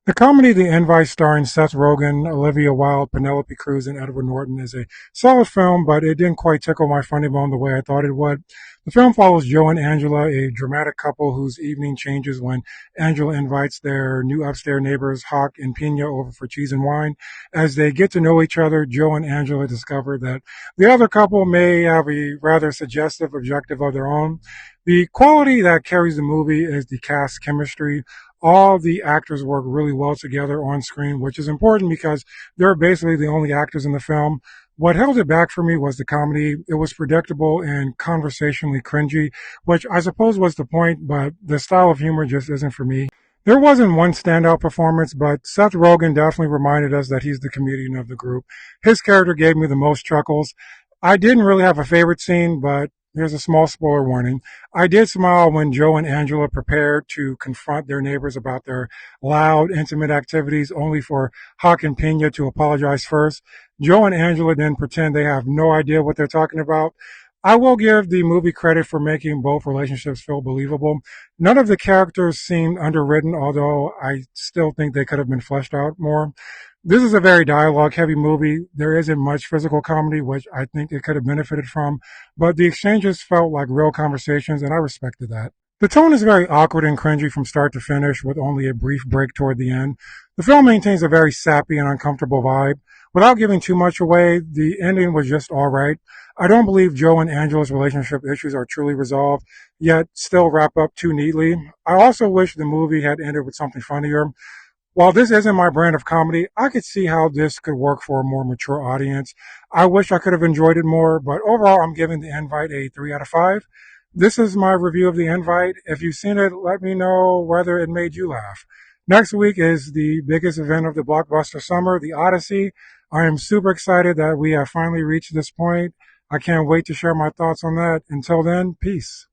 The comedy The Invite, starring Seth Rogen, Olivia Wilde, Penelope Cruz, and Edward Norton, is a solid film, but it didn't quite tickle my funny bone the way I thought it would. The film follows Joe and Angela, a dramatic couple whose evening changes when Angela invites their new upstairs neighbors, Hawk and Pina, over for cheese and wine. As they get to know each other, Joe and Angela discover that the other couple may have a rather suggestive objective of their own. The quality that carries the movie is the cast chemistry. All the actors work really well together on screen, which is important because they're basically the only actors in the film. What held it back for me was the comedy. It was predictable and conversationally cringy, which I suppose was the point, but the style of humor just isn't for me. There wasn't one standout performance, but Seth Rogen definitely reminded us that he's the comedian of the group. His character gave me the most chuckles. I didn't really have a favorite scene, but here's a small spoiler warning. I did smile when Joe and Angela prepared to confront their neighbors about their loud, intimate activities, only for Hawk and Pena to apologize first. Joe and Angela then pretend they have no idea what they're talking about. I will give the movie credit for making both relationships feel believable. None of the characters seemed underwritten, although I still think they could have been fleshed out more. This is a very dialogue heavy movie. There isn't much physical comedy, which I think it could have benefited from, but the exchanges felt like real conversations, and I respected that. The tone is very awkward and cringy from start to finish, with only a brief break toward the end. The film maintains a very sappy and uncomfortable vibe. Without giving too much away, the ending was just alright. I don't believe Joe and Angela's relationship issues are truly resolved, yet still wrap up too neatly. I also wish the movie had ended with something funnier. While this isn't my brand of comedy, I could see how this could work for a more mature audience. I wish I could have enjoyed it more, but overall, I'm giving The Invite a 3 out of 5. This is my review of The Invite. If you've seen it, let me know whether it made you laugh. Next week is the biggest event of the blockbuster summer, The Odyssey. I am super excited that we have finally reached this point. I can't wait to share my thoughts on that. Until then, peace.